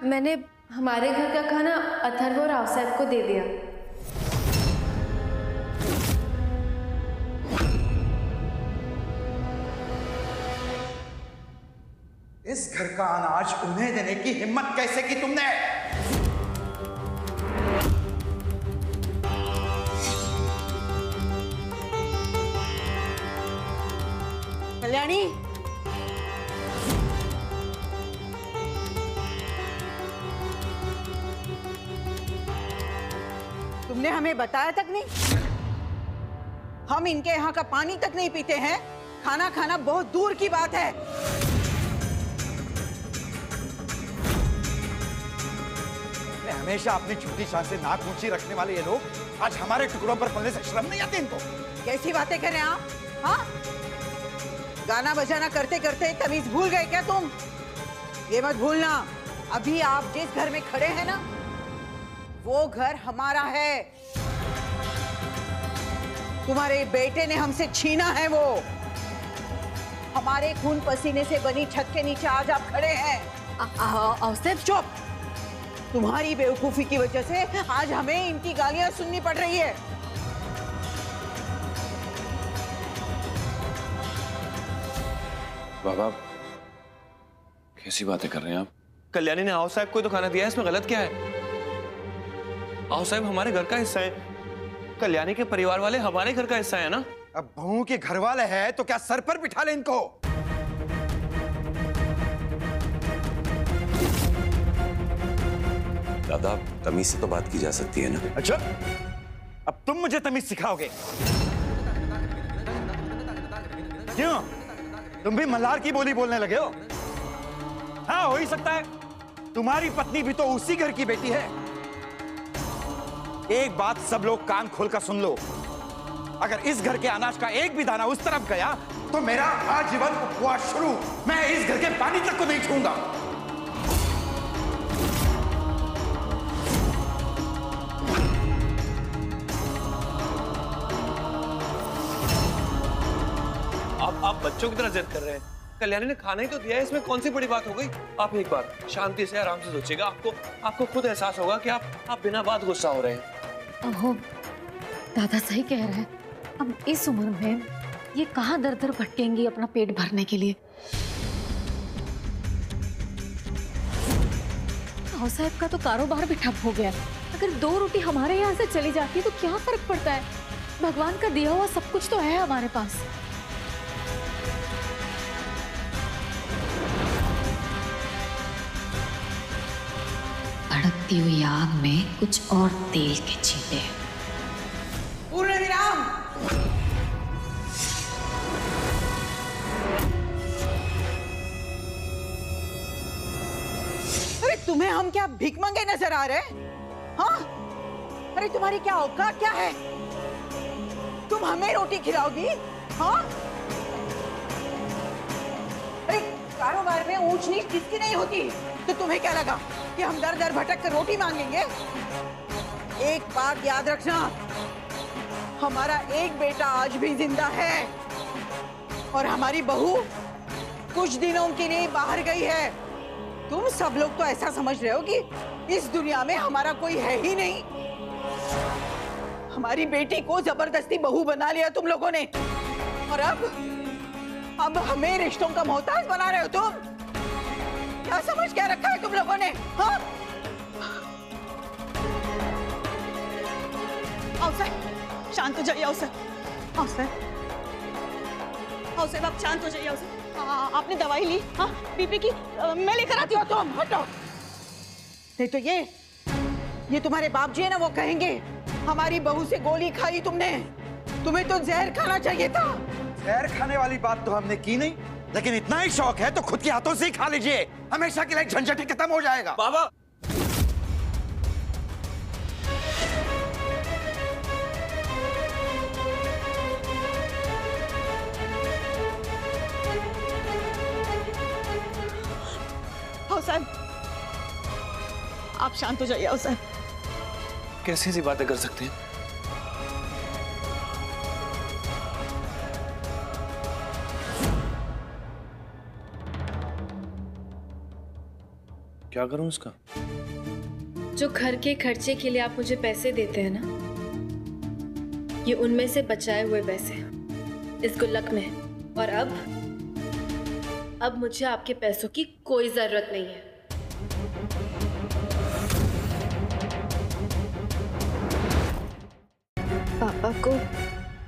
मैंने हमारे घर का खाना अथर्व और आउसैब को दे दिया। इस घर का अनाज उन्हें देने की हिम्मत कैसे की तुमने? कल्याणी, तुमने हमें बताया तक नहीं। हम इनके यहाँ का पानी तक नहीं पीते हैं, खाना खाना बहुत दूर की बात है। हमेशा अपनी छोटी सांस से नाक ऊंची रखने वाले ये लोग आज हमारे टुकड़ों पर पलने से शर्म नहीं आती इनको? कैसी बातें कर रहे हैं आप? हाँ, गाना बजाना करते करते तमीज भूल गए क्या तुम? ये मत भूलना, अभी आप जिस घर में खड़े हैं ना, वो घर हमारा है। तुम्हारे बेटे ने हमसे छीना है वो। हमारे खून पसीने से बनी छत के नीचे आज आप खड़े हैं। आउसैब चुप! तुम्हारी बेवकूफी की वजह से आज हमें इनकी गालियां सुननी पड़ रही है। बाबा, कैसी बातें कर रहे हैं आप? कल्याणी ने आओ साहब को तो खाना दिया है, इसमें गलत क्या है? आओ साहब हमारे घर का हिस्सा है, कल्याणी के परिवार वाले हमारे घर का हिस्सा है ना। अब बहू के घर वाले हैं तो क्या सर पर बिठा ले इनको? दादा, तमीज से तो बात की जा सकती है ना। अच्छा, अब तुम मुझे तमीज सिखाओगे? क्यों, तुम भी मल्हार की बोली बोलने लगे हो? हाँ, हो ही सकता है, तुम्हारी पत्नी भी तो उसी घर की बेटी है। एक बात सब लोग कान खोलकर सुन लो, अगर इस घर के अनाज का एक भी दाना उस तरफ गया तो मेरा आजीवन उपवास शुरू। मैं इस घर के पानी तक को नहीं छूंगा। आप बच्चों की तरह जिद कर रहे हैं। कल्याणी ने खाना ही तो दिया है, इसमें कौन सी बड़ी बात हो गई? आप एक बार शांति से आराम से सोचिएगा, आपको खुद एहसास होगा कि आप बिना बात गुस्सा हो रहे हैं। ओहो, दादा सही कह रहे हैं। अब इस उम्र में ये कहाँ दर दर भटकेंगी अपना पेट भरने के लिए। साहब का तो कारोबार भी ठप हो गया। अगर 2 रोटी हमारे यहाँ से चली जाती है तो क्या फर्क पड़ता है? भगवान का दिया हुआ सब कुछ तो है हमारे पास। भड़कती हुई आग में कुछ और तेल के छींटे। पूर्ण विराम। अरे तुम्हें हम क्या भिखमंगे नजर आ रहे हैं? हाँ? अरे तुम्हारी क्या औकात क्या है? तुम हमें रोटी खिलाओगी? हाँ? अरे कारोबार में ऊंच नीच किसकी नहीं होती? तो तुम्हें क्या लगा कि हम दर दर भटक कर रोटी मांगेंगे? एक बात याद रखना, हमारा एक बेटा आज भी जिंदा है और हमारी बहू कुछ दिनों के लिए बाहर गई है। तुम सब लोग तो ऐसा समझ रहे हो कि इस दुनिया में हमारा कोई है ही नहीं। हमारी बेटी को जबरदस्ती बहू बना लिया तुम लोगों ने, और अब हमें रिश्तों का मोहताज बना रहे हो तुम। क्या समझ क्या रखा है तुम लोगों ने? हाँ? शांत हो जाइए अवसर। अवसर आप शांत हो जाइए अवसर। आपने दवाई ली? हाँ, बीपी की मैं लेकर आती हूँ। तुम हटो। नहीं तो ये तुम्हारे बाप जी है ना, वो कहेंगे हमारी बहू से गोली खाई तुमने, तुम्हें तो जहर खाना चाहिए था। जहर खाने वाली बात तो हमने की नहीं, लेकिन इतना ही शौक है तो खुद के हाथों से ही खा लीजिए, हमेशा के लिए झंझट ही खत्म हो जाएगा। बाबा, साहब आप शांत हो जाइए। साहब कैसी ऐसी बातें कर सकते हैं? क्या करूं इसका? जो घर के खर्चे के लिए आप मुझे पैसे देते हैं ना, ये उनमें से बचाए हुए पैसे इस गुल्लक में है। और अब मुझे आपके पैसों की कोई जरूरत नहीं है। पापा को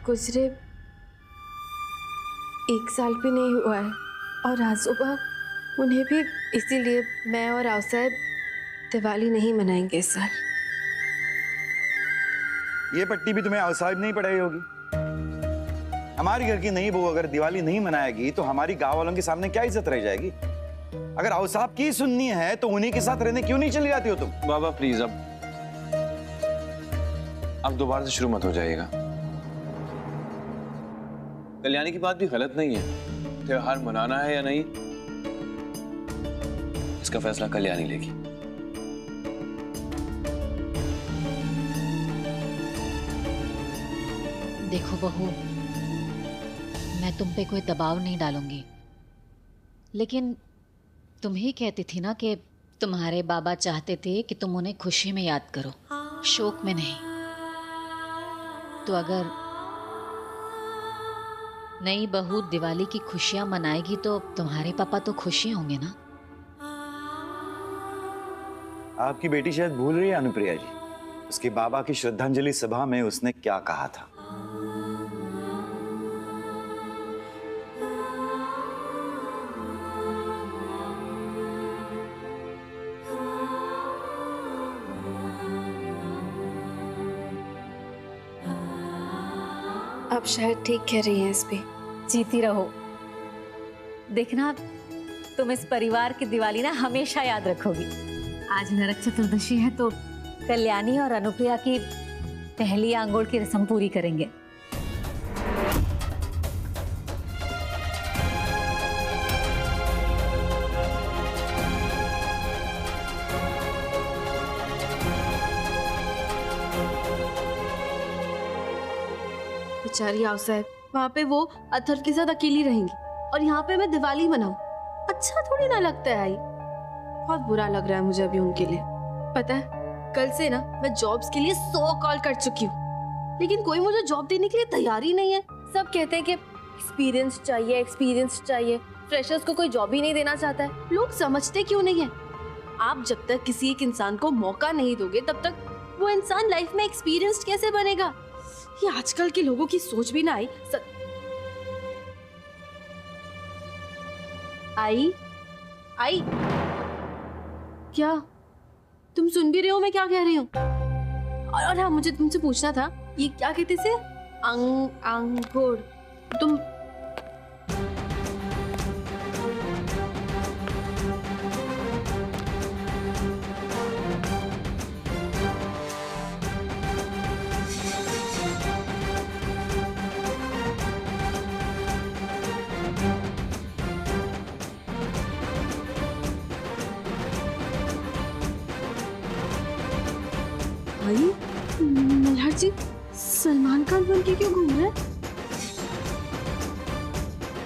गुजरे 1 साल भी नहीं हुआ है और आजोबा, उन्हें भी, इसीलिए मैं और राव साहब दिवाली नहीं मनाएंगे इस साल। ये पट्टी भी तुम्हें साहब नहीं पढ़ाई होगी। हमारी घर की नई बहू अगर दिवाली नहीं मनाएगी तो हमारी गांव वालों के सामने क्या इज्जत रह जाएगी? अगर आओ साहब की सुननी है तो उन्हीं के साथ रहने क्यों नहीं चली जाती हो तुम? बाबा प्लीज, अब दोबारा से शुरू मत हो जाइएगा। कल्याणी की बात भी गलत नहीं है। त्योहार मनाना है या नहीं, इसका फैसला कल्याणी लेगी। देखो बहू, मैं तुम पे कोई दबाव नहीं डालूंगी, लेकिन तुम ही कहती थी ना कि तुम्हारे बाबा चाहते थे कि तुम उन्हें खुशी में याद करो, शोक में नहीं। तो अगर नई बहू दिवाली की खुशियां मनाएगी तो तुम्हारे पापा तो खुश ही होंगे ना। आपकी बेटी शायद भूल रही है अनुप्रिया जी, उसके बाबा की श्रद्धांजलि सभा में उसने क्या कहा था। आप शायद ठीक कह रही हैं इस पे। जीती रहो। देखना, तुम इस परिवार की दिवाली ना हमेशा याद रखोगी। आज नरक चतुर्दशी है तो कल्याणी और अनुप्रिया की पहली आंगोड़ की रस्म पूरी करेंगे। बेचारी आओ साहब, वहाँ पे वो अथर्व के साथ अकेली रहेंगी और यहाँ पे मैं दिवाली मनाऊं। अच्छा थोड़ी ना लगता है आई। बहुत बुरा लग रहा है मुझे अभी उनके लिए। पता है, कल से ना मैं जॉब्स के लिए 100 कॉल कर चुकी हूँ, लेकिन कोई मुझे जॉब देने के लिए तैयार ही नहीं है। सब कहते हैं कि एक्सपीरियंस चाहिए, एक्सपीरियंस चाहिए। फ्रेशर्स को कोई जॉब ही नहीं देना चाहता है। लोग समझते क्यों नहीं है? आप जब तक किसी एक इंसान को मौका नहीं दोगे तब तक वो इंसान लाइफ में एक्सपीरियंस्ड कैसे बनेगा? ये आजकल के लोगों की सोच भी ना आई। आई क्या तुम सुन भी रहे हो मैं क्या कह रही हूँ? और हाँ, मुझे तुमसे पूछना था, ये क्या कहते थे? अंगूर। तुम भाई मल्हार जी सलमान खान बन के क्यों घूम रहे हैं?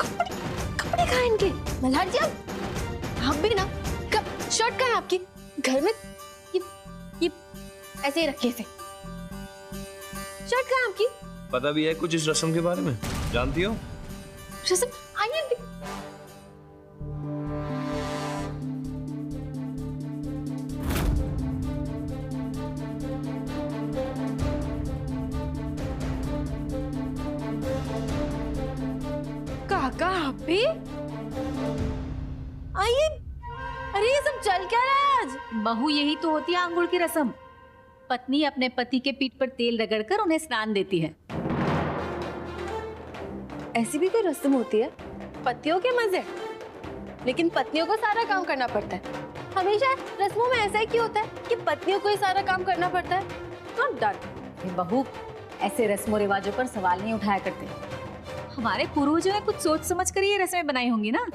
कपड़े कहाँ हैं इनके? मल्हार जी आप भी ना, कब शर्ट कहाँ है आपकी? घर में ये ऐसे ही रखिए थे। शर्ट कहाँ है आपकी? पता भी है कुछ इस रस्म के बारे में? जानती हो? रस्म आइए। काका आप भी आइए। अरे ये सब चल क्या रहा है आज? बहू, यही तो होती है आंगुड़ की रस्म। पत्नी अपने पति के पीठ पर तेल रगड़कर उन्हें स्नान देती है। ऐसी भी कोई रस्म होती है? पतियों के मजे, लेकिन पत्नियों को सारा काम करना पड़ता है। हमेशा रस्मों में ऐसा ही क्यों होता है कि पत्नियों को ही सारा काम करना पड़ता है? Not done. बहू, ऐसे रस्मों रिवाजों पर सवाल नहीं उठाया करते। हमारे पूर्वजों ने कुछ सोच समझ कर ये रस्में बनाई होंगी ना।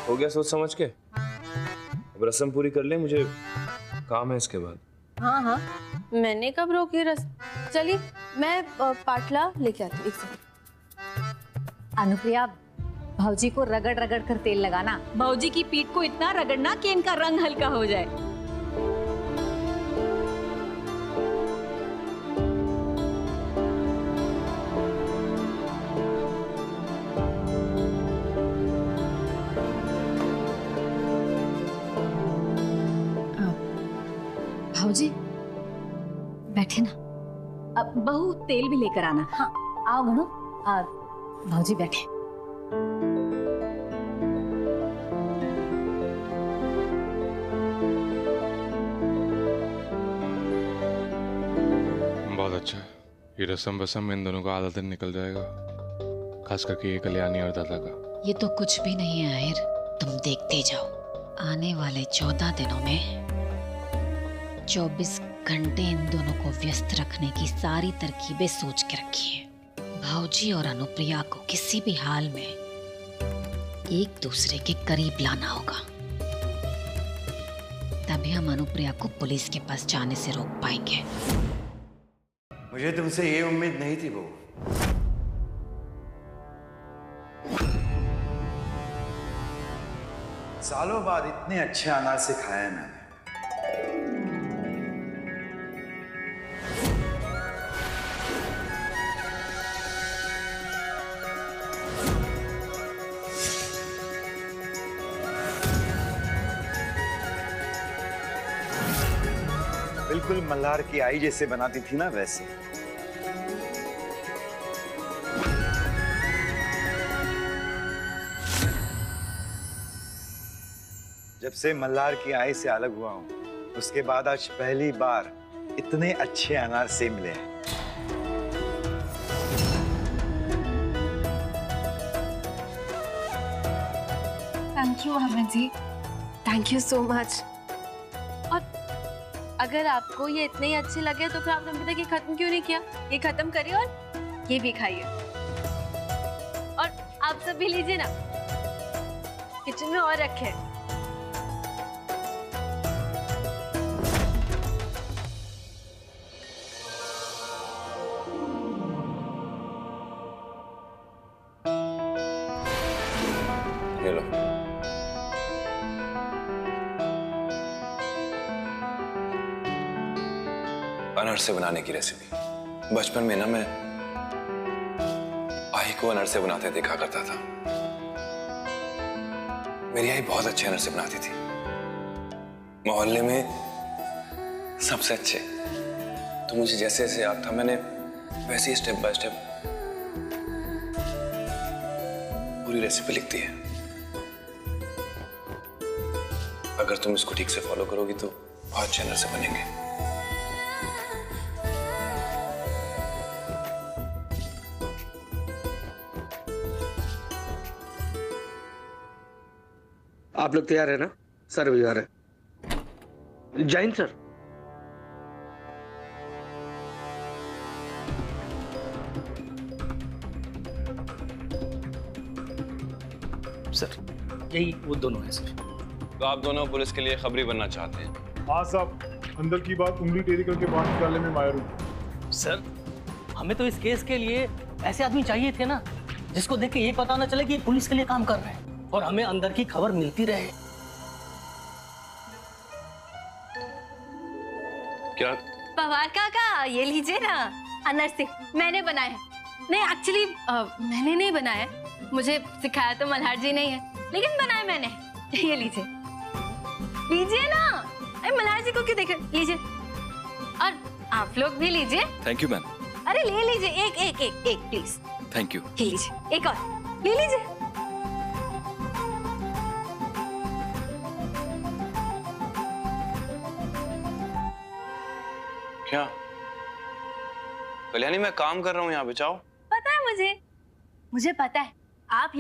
हो गया सोच समझ के? अब रस्म पूरी कर ले, मुझे काम है इसके बाद। हाँ, मैंने कब रोकी रस्म? चलिए मैं पाटला लेके आती हूँ। एक सेकंड। अनुप्रिया, भाऊजी को रगड़ रगड़ कर तेल लगाना, भाऊजी की पीठ को इतना रगड़ना कि इनका रंग हल्का हो जाए। भाऊजी बैठे ना। अब बहू तेल भी लेकर आना। हाँ आओ घणो। भाऊजी बैठे। बहुत अच्छा है, ये रस्म बसम में इन दोनों का आधा दिन निकल जाएगा, खास करके ये कल्याणी और दादा का। ये तो कुछ भी नहीं है आहिर, तुम देखते जाओ। आने वाले 14 दिनों में 24 घंटे इन दोनों को व्यस्त रखने की सारी तरकीबें सोच के रखी है। भाऊजी और अनुप्रिया को किसी भी हाल में एक दूसरे के करीब लाना होगा, तभी हम अनुप्रिया को पुलिस के पास जाने से रोक पाएंगे। मुझे तुमसे ये उम्मीद नहीं थी बहू। सालों बाद इतने अच्छे अनाज से खाया है मैंने। बिल्कुल मल्हार की आई जैसे बनाती थी ना वैसे। जब से मल्हार की आई से अलग हुआ हूं, उसके बाद आज पहली बार इतने अच्छे अनार से मिले हैं। Thank you Ahmad ji, thank you so much. और अगर आपको ये इतने ही अच्छे लगे तो फिर आपने अभी तक ये खत्म क्यों नहीं किया? ये खत्म करिए और ये भी खाइए। और आप सब भी लीजिए ना, किचन में और रखे। ये लो। अनरसे बनाने की रेसिपी। बचपन में ना मैं आई को अनरसे बनाते देखा करता था। मेरी आई बहुत अच्छे अनरसे बनाती थी, मोहल्ले में सबसे अच्छे। तो मुझे जैसे जैसे याद था मैंने वैसे ही स्टेप बाय स्टेप पूरी रेसिपी लिख दी है। अगर तुम इसको ठीक से फॉलो करोगी तो बहुत अच्छे अनरसे बनेंगे। आप लोग तैयार है ना? सर भी आ रहे हैं। जय हिंद सर। सर यही वो दोनों हैं सर। तो आप दोनों पुलिस के लिए खबरी बनना चाहते हैं? हाँ साहब, अंदर की बात उंगली टेढ़ी करके बाहर निकालने में माहिर हूँ। सर हमें तो इस केस के लिए ऐसे आदमी चाहिए थे ना, जिसको देख के ये पता ना चले कि ये पुलिस के लिए काम कर रहे हैं और हमें अंदर की खबर मिलती रहे। क्या? पवार काका ये लीजिए ना, अनरसे मैंने बनाए हैं। नहीं एक्चुअली मैंने नहीं बनाया, मुझे सिखाया तो मल्हार जी नहीं है, लेकिन बनाए मैंने। ये लीजिए, लीजिए ना। अरे मल्हार जी को क्यों देखे, लीजिए। और आप लोग भी लीजिए। Thank you ma'am. अरे ले लीजिए, एक एक एक एक प्लीज। Thank you. ये लीजिए, एक और ले लीजिए। क्या कल्याणी, मैं काम कर रहा हूँ यहाँ, बचाओ। पता है मुझे पता है। आप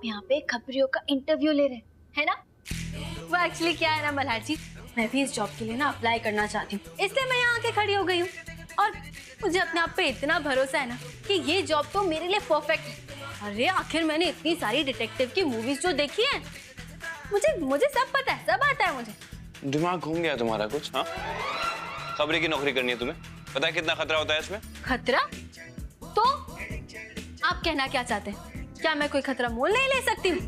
यहाँ पे खबरियों का इंटरव्यू ले रहे हैं ना? वो एक्चुअली क्या है ना मल्हार जी, मैं भी इस जॉब के लिए ना अप्लाई करना चाहती हूँ, इसलिए मैं यहाँ आके खड़ी हो गई हूँ। और मुझे अपने आप पे इतना भरोसा है ना कि ये जॉब तो मेरे लिए परफेक्ट है। अरे आखिर मैंने इतनी सारी डिटेक्टिव की मूवीज जो देखी है, मुझे सब पता है, सब आता है मुझे। दिमाग घूम गया तुम्हारा कुछ? हाँ, खबरी की नौकरी करनी है तुम्हें? पता है कितना खतरा होता है इसमें? खतरा? तो आप कहना क्या चाहते हैं? क्या मैं कोई खतरा मोल नहीं ले सकती हूँ?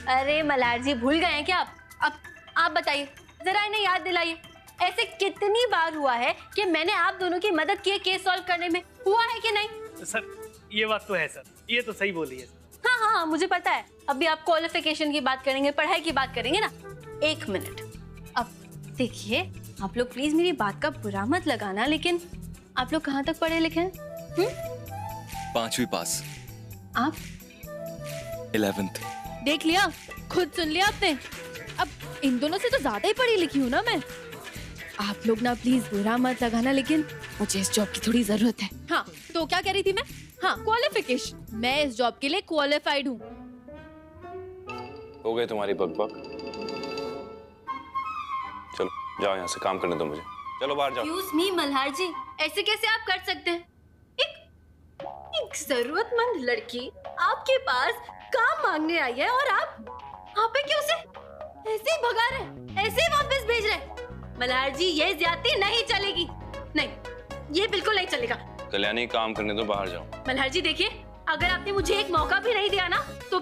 अरे मल्हार जी, भूल गए हैं क्या आप? अब आप बताइए, जरा इन्हें याद दिलाइए। ऐसे कितनी बार हुआ है कि मैंने आप दोनों की मदद की है केस सॉल्व करने में? हुआ है कि नहीं? सर ये बात तो है सर, ये तो सही बोली है। हाँ हाँ हाँ, मुझे पता है। अभी आप क्वालिफिकेशन की बात करेंगे, पढ़ाई की बात करेंगे ना। एक मिनट, अब देखिए, आप लोग प्लीज मेरी बात का बुरा मत लगाना, लेकिन आप लोग कहाँ तक पढ़े लिखे हैं? 5वीं पास। आप 11th। देख लिया, खुद सुन लिया आपने। अब इन दोनों से तो ज्यादा ही पढ़ी लिखी हूँ ना मैं। आप लोग ना प्लीज बुरा मत लगाना, लेकिन मुझे इस जॉब की थोड़ी जरूरत है। हाँ, तो क्या कह रही थी मैं? हाँ, क्वालिफिकेशन। मैं इस जॉब के लिए क्वालिफाइड हूँ। हो गई तुम्हारी बकबक। चलो जाओ यहाँ से, काम करने दो मुझे। चलो बाहर जाओ। एक्सक्यूज मी मल्हार जी, ऐसे कैसे आप कर सकते हैं? एक जरूरतमंद लड़की आपके पास काम मांगने आई है और आप पे क्यों से ऐसे ही भगा रहे, ऐसे ही वापस भेज रहे? मल्हार जी, ये ज्यादती नहीं चलेगी। नहीं, ये बिल्कुल नहीं चलेगा। कल्याणी, काम करने दो, बाहर जाओ। मल्हार जी देखिए, अगर आपने मुझे एक मौका भी नहीं दिया ना, तो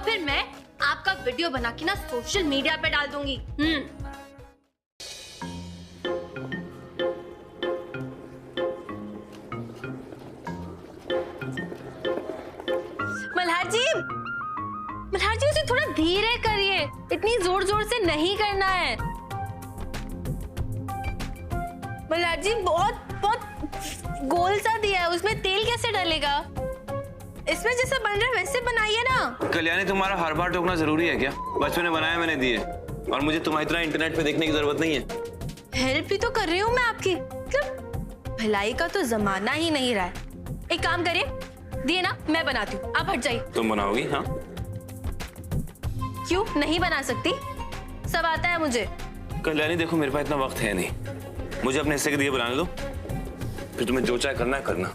फिर मैं आपका वीडियो बना के ना सोशल मीडिया पे डाल दूंगी। मल्हार जी, उसे थोड़ा धीरे करिए, इतनी जोर जोर से नहीं करना है। मल्हार जी, बहुत गोल सा दिया है, उसमें तेल कैसे डलेगा? इसमें जैसा बन रहा है वैसे बनाइए ना। कल्याणी, तुम्हारा हर बार टोकना जरूरी है क्या? बचपन में बनाया, मैंने दिए, और मुझे तुम्हारी तरह इंटरनेट पे देखने की जरूरत नहीं है। हेल्प ही तो कर रही हूँ मैं आपकी, मतलब भलाई का तो जमाना ही नहीं रहा है। एक काम करिए, दिए ना, मैं बनाती हूँ, आप हट जाइए। तुम बनाओगी? हाँ। क्यों नहीं बना सकती? सब आता है मुझे। कल्याणी देखो, मेरे पास इतना वक्त है नहीं, मुझे अपने हिस्से के दिए बनाने दो, फिर तुम्हें जो चाहे करना है करना।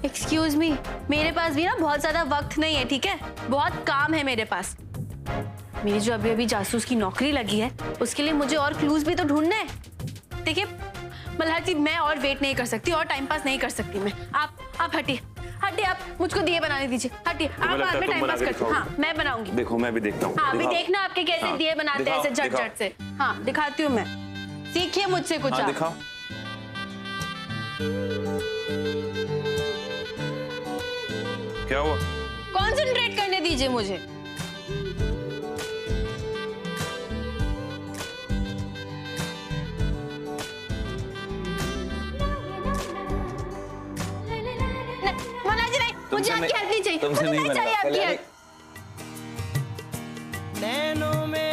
एक्सक्यूज मी, मेरे पास भी ना बहुत ज्यादा वक्त नहीं है, ठीक है? बहुत काम है मेरे पास। मेरी जो अभी जासूस की नौकरी लगी है, उसके लिए मुझे और क्लूज भी तो ढूंढने हैं। देखिए मल्हार जी, मैं और वेट नहीं कर सकती और टाइम पास नहीं कर सकती मैं। आप हटिए, आप मुझको दिए बनाने दीजिए। हटिए, आप बाद में टाइम पास करते। हाँ, मैं बनाऊंगी। देखो, मैं भी देखता हूँ। हाँ, अभी देखना आपके कैसे दिए बनाते हैं, ऐसे झट से। हाँ, दिखाती हूँ मैं, सीखिए मुझसे कुछ। हाँ, दिखाओ। क्या हुआ? कॉन्सेंट्रेट करने दीजिए मुझे। मुझे आपकी हेल्प नहीं चाहिए, मुझे नहीं चाहिए आपकी हेल्प। नैनों में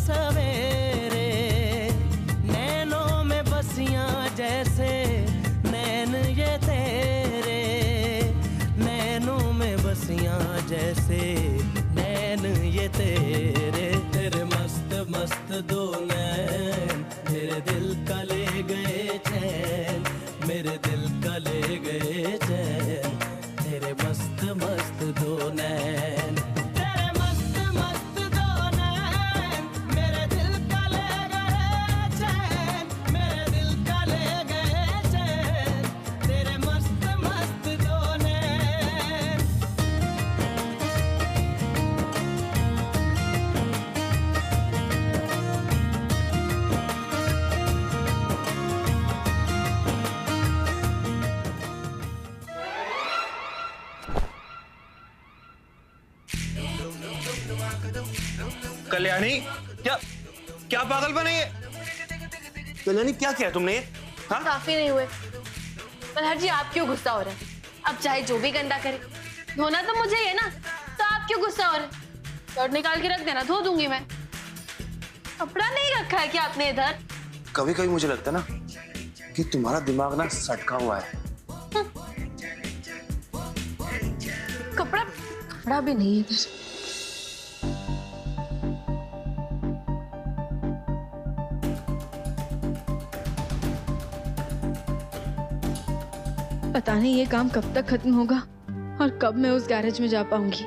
सवेरे, नैनों में बसियां जैसे नैन ये तेरे, नैनों में बसियां जैसे नैन ये तेरे, तेरे मस्त मस्त दो नैन मेरे दिल का ले गए चैन, मेरे दिल का ले गए चैन, तेरे मस्त मस्त दो नैन। कल्याणी, क्या पागलपन है ये? कल्याणी, क्या किया तुमने? हाँ? काफी नहीं हुए मल्हार जी, आप क्यों गुस्सा हो रहे हैं? अब चाहे जो भी गंदा करे, धोना तो मुझे ही है ना, तो आप क्यों गुस्सा हो रहे? शर्ट निकाल के रख देना, धो दूंगी मैं। कपड़ा नहीं रखा है क्या आपने इधर? कभी कभी मुझे लगता है ना कि तुम्हारा दिमाग ना सटका हुआ है। कपड़ा भी नहीं है इधर। पता नहीं ये काम कब तक खत्म होगा और कब मैं उस गैरेज में जा पाऊंगी।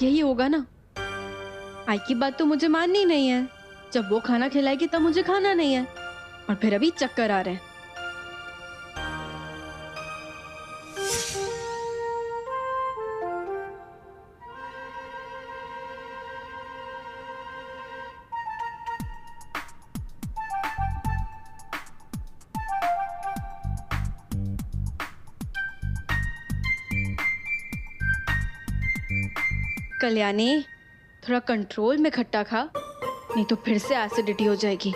यही होगा ना। आई की बात तो मुझे माननी नहीं है। जब वो खाना खिलाएगी तब मुझे खाना नहीं है, और फिर अभी चक्कर आ रहे हैं। कल्याणी, थोड़ा कंट्रोल में खट्टा खा, नहीं तो फिर से एसिडिटी हो जाएगी।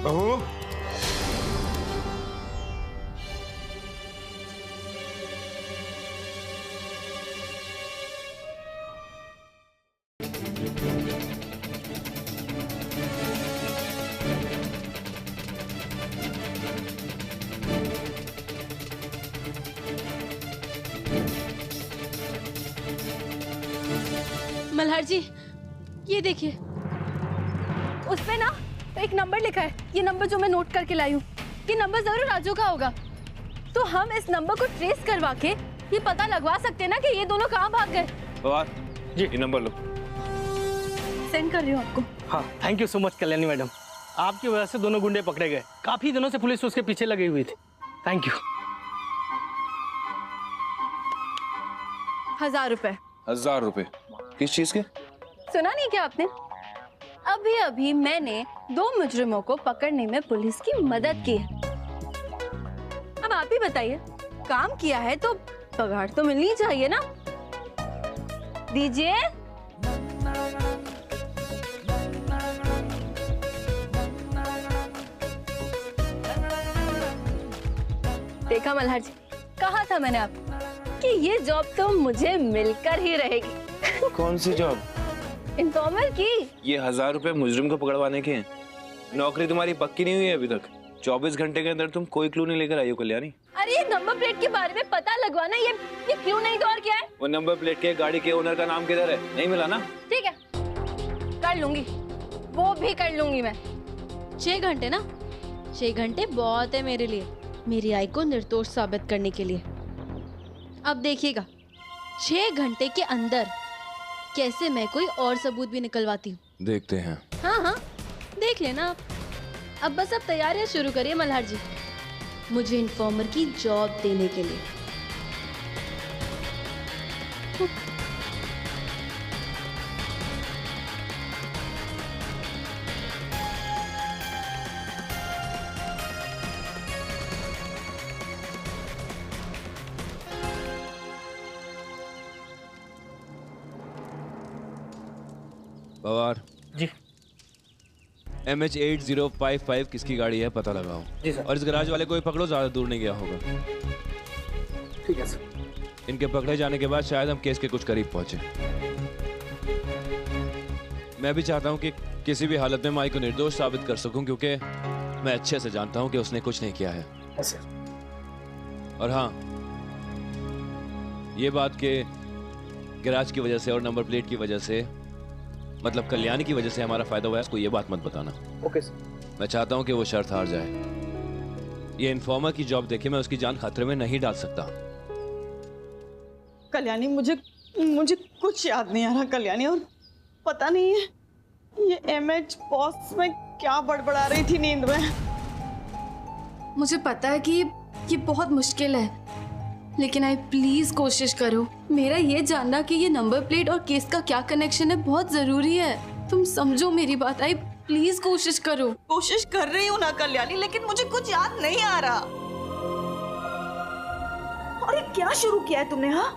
बहू, मल्हार जी, ये देखिए, उस पे ना एक नंबर लिखा है। ये नंबर जो मैं नोट करके लाई हूँ, ये नंबर जरूर राजू का होगा। तो हम इस नंबर को ट्रेस करवा के ये पता लगवा सकते हैं ना कि ये दोनों कहाँ भाग गए। बाबा जी, ये नंबर लो। सेंड कर रही हूँ आपको। हाँ, thank you so much Kalyani madam. आपकी वजह से दोनों गुंडे पकड़े गए। काफी दिनों से पुलिस उसके पीछे लगी हुई थी। Thank you. 1000 रुपए। 1000 रुपए? किस चीज के? सुना नहीं क्या आपने? अभी अभी मैंने 2 मुजरिमों को पकड़ने में पुलिस की मदद की है। अब आप ही बताइए, काम किया है तो पगार तो मिलनी चाहिए ना। दीजिए। देखा मल्हार जी, कहा था मैंने आपको कि ये जॉब तो मुझे मिलकर ही रहेगी। कौन सी जॉब? इन्फॉर्मर की। ये 1000 रुपए मुजरिम को पकड़वाने के हैं। नौकरी तुम्हारी पक्की नहीं हुई है अभी तक। 24 घंटे के अंदर तुम कोई क्लू नहीं लेकर आई हो कल्याणी। अरे ये नंबर प्लेट के बारे में पता लगवाना, ये क्यों नहीं तो और क्या है? वो नंबर प्लेट के गाड़ी के ओनर का नाम किधर है? नहीं मिला ना? ठीक है, कर लूंगी, वो भी कर लूंगी मैं। 6 घंटे ना, 6 घंटे बहुत है मेरे लिए, मेरी आई को निर्दोष साबित करने के लिए। अब देखिएगा 6 घंटे के अंदर कैसे मैं कोई और सबूत भी निकलवाती हूँ। देखते हैं। हाँ हाँ, देख लेना आप। अब बस अब तैयारियां शुरू करिए मल्हार जी, मुझे इन्फॉर्मर की जॉब देने के लिए। पवार जी। MH8055 किसकी गाड़ी है पता लगाओ। जी सर। और इस गैराज वाले को भी पकड़ो, ज्यादा दूर नहीं गया होगा। ठीक है सर। इनके पकड़े जाने के बाद शायद हम केस के कुछ करीब पहुंचे। मैं भी चाहता हूं कि किसी भी हालत में माई को निर्दोष साबित कर सकूं, क्योंकि मैं अच्छे से जानता हूं कि उसने कुछ नहीं किया है। और हाँ, ये बात के गैराज की वजह से और नंबर प्लेट की वजह से, मतलब कल्याणी की वजह से हमारा फायदा हुआ है, इसको ये बात मत बताना। Okay sir. मैं चाहता हूं कि वो शर्त हार जाए। ये इन्फॉर्मर की जॉब देखे मैं उसकी जान खतरे में नहीं डाल सकता। कल्याणी, मुझे कुछ याद नहीं आ रहा कल्याणी, और पता नहीं है ये MH बॉस में क्या बड़बड़ा रही थी नींद में। मुझे पता है कि ये बहुत मुश्किल है, लेकिन आई प्लीज कोशिश करो। मेरा ये जानना कि ये नंबर प्लेट और केस का क्या कनेक्शन है बहुत जरूरी है। तुम समझो मेरी बात। आई प्लीज कोशिश करो। कोशिश कर रही हूँ ना कल्याणी, लेकिन मुझे कुछ याद नहीं आ रहा। और ये क्या शुरू किया है तुमने? हाँ,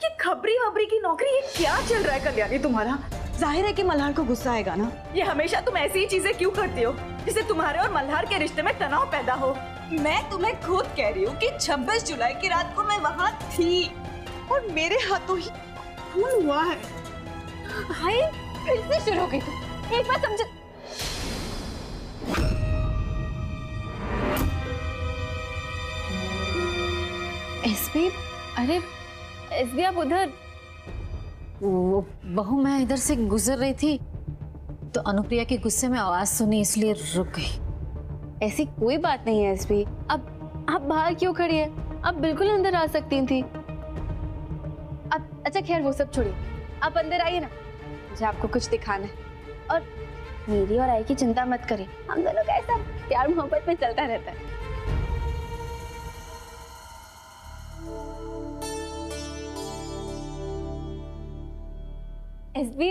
ये खबरी वबरी की नौकरी, ये क्या चल रहा है कल्याणी तुम्हारा? जाहिर है कि मल्हार को गुस्सा आएगा ना। ये हमेशा तुम ऐसी ही चीजें क्यों करती हो जिससे तुम्हारे और मल्हार के रिश्ते में तनाव पैदा हो? मैं तुम्हें खुद कह रही हूँ कि 26 जुलाई की रात को मैं वहाँ थी और मेरे हाथों ही खून हुआ है। भाई फिर से शुरू हो गई तुम। एक बार समझ। एसपी, अरे एसपी आप उधर? वो बहू, मैं इधर से गुजर रही थी तो अनुप्रिया के गुस्से में आवाज सुनी इसलिए रुक गई। ऐसी कोई बात नहीं है एसपी। अब आप बाहर क्यों खड़ी है? आप बिल्कुल अंदर आ सकती थी। अब अच्छा खैर वो सब छोड़िए, आप अंदर आइए ना, मुझे आपको कुछ दिखाना है। और मेरी और आई की चिंता मत करिए, हम दोनों का ऐसा प्यार मोहब्बत में चलता रहता है। एसबी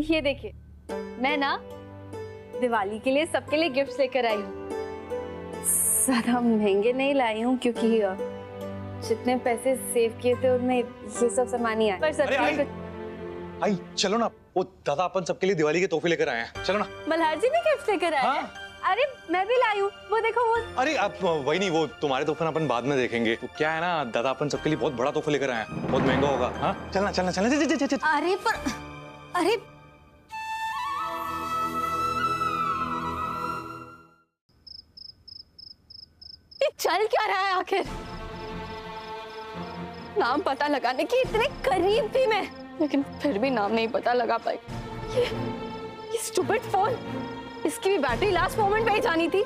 ये देखिए, मैं ना दिवाली के लिए सबके लिए गिफ्ट्स लेकर आई हूँ। ज्यादा महंगे नहीं लाई हूँ क्योंकि जितने पैसे सेव किए थे उनमें ये सब सामान ही आए। पर सबके लिए आई चलो ना, वो दादा अपन सबके लिए दिवाली के तोहफे लेकर आए हैं, चलो ना। मल्हार जी भी गिफ्ट लेकर आए हैं? अरे मैं भी लाई हूँ, वो देखो वो। अरे आप वही नहीं, वो तुम्हारे तोहफे अपन बाद में देखेंगे। तो क्या है ना, दादा अपन सबके लिए बहुत बड़ा तोहफा लेकर आए हैं, बहुत महंगा होगा। हाँ चलना चलना चलना। अरे पर अरे चल क्या रहा है आखिर? नाम पता लगाने की इतने करीब थी मैं, लेकिन फिर भी नाम नहीं पता लगा पाई। ये स्टूपिड फोन, इसकी भी बैटरी लास्ट मोमेंट पे ही जानी थी।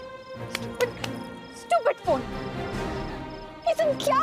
Stupid phone. ये तुम क्या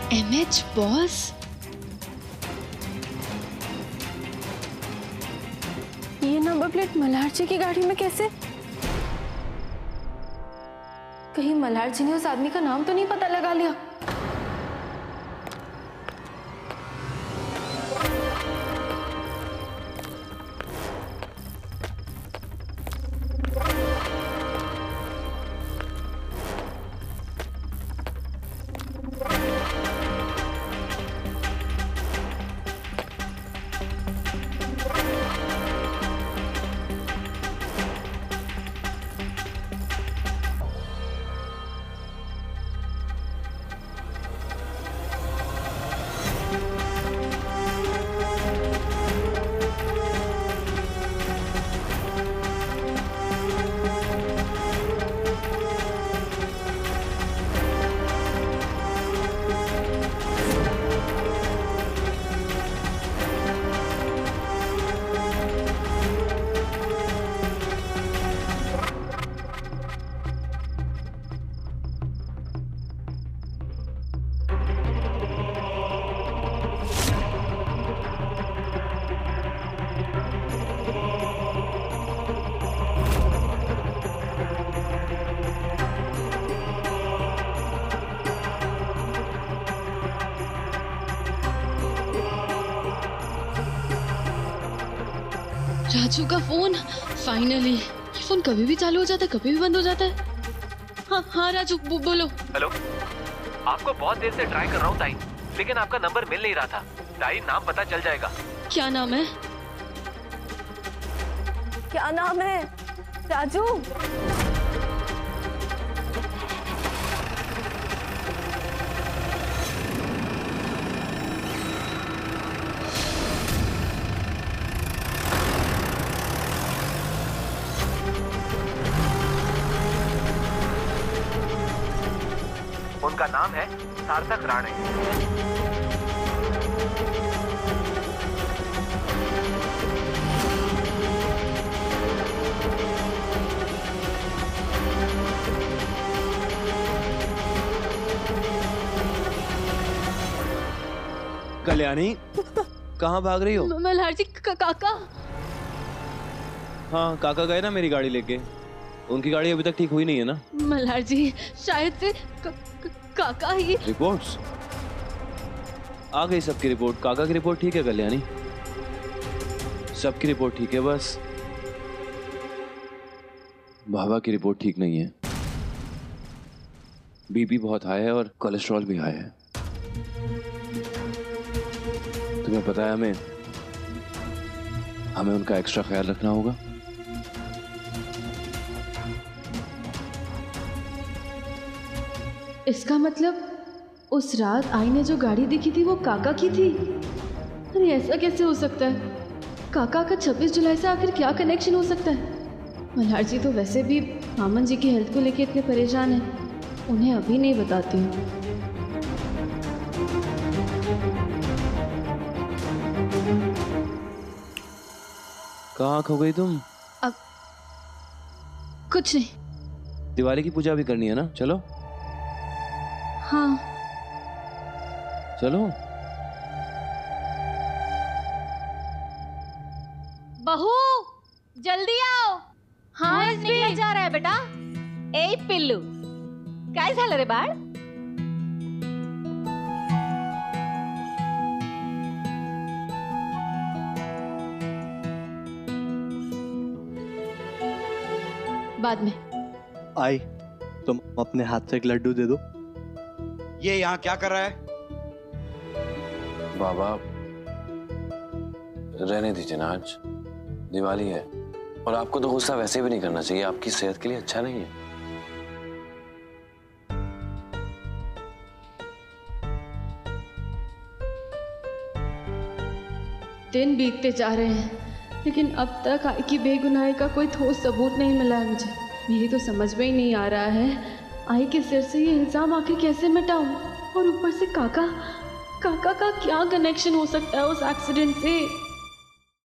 एमएच बॉस? ये नंबर प्लेट मल्हार जी की गाड़ी में कैसे? कहीं मल्हार जी ने उस आदमी का नाम तो नहीं पता लगा लिया? राजू का फोन, फाइनली। ये फोन कभी भी चालू हो जाता है, कभी भी बंद हो जाता है। हाँ हाँ राजू बोलो। हेलो, आपको बहुत देर से ट्राई कर रहा हूँ ताई, लेकिन आपका नंबर मिल नहीं रहा था। ताई नाम पता चल जाएगा। क्या नाम है? क्या नाम है? राजू। उनका नाम है सार्थक राणे। कल्याणी कहाँ भाग रही हो? मल्हार जी काका। हाँ काका गए ना मेरी गाड़ी लेके। उनकी गाड़ी अभी तक ठीक हुई नहीं है ना? मल्हार जी शायद से काका ही। रिपोर्ट्स आ गई सबकी रिपोर्ट। काका की रिपोर्ट ठीक है कल्याणी, सबकी रिपोर्ट ठीक है, बस बाबा की रिपोर्ट ठीक नहीं है। बीपी बहुत हाई है और कोलेस्ट्रॉल भी हाई है। तुम्हें पता है हमें उनका एक्स्ट्रा ख्याल रखना होगा। इसका मतलब उस रात आई ने जो गाड़ी देखी थी वो काका की थी। अरे ऐसा कैसे हो सकता है? काका का 26 जुलाई से आखिर क्या कनेक्शन हो सकता है? मल्हार जी तो वैसे भी मामन जी की हेल्थ को लेके इतने परेशान हैं, उन्हें अभी नहीं बताती हूँ। कहाँ खो गई तुम? अब कुछ नहीं। दिवाली की पूजा भी करनी है ना? चलो। हाँ चलो। बहू जल्दी आओ। हाँ निकल जा रहा है बेटा। ए पिल्लू काय झालं रे बाळ? बाद में। आई तुम अपने हाथ से एक लड्डू दे दो। ये यहाँ क्या कर रहा है? बाबा रहने दीजिए ना, आज दिवाली है और आपको तो गुस्सा वैसे भी नहीं करना चाहिए, आपकी सेहत के लिए अच्छा नहीं है। दिन बीतते जा रहे हैं लेकिन अब तक आई की बेगुनाही का कोई ठोस सबूत नहीं मिला है मुझे। मेरी तो समझ में ही नहीं आ रहा है आई के सिर से ये इल्जाम आखिर कैसे मिटाऊं। और ऊपर से काका का क्या कनेक्शन हो सकता है उस एक्सीडेंट से?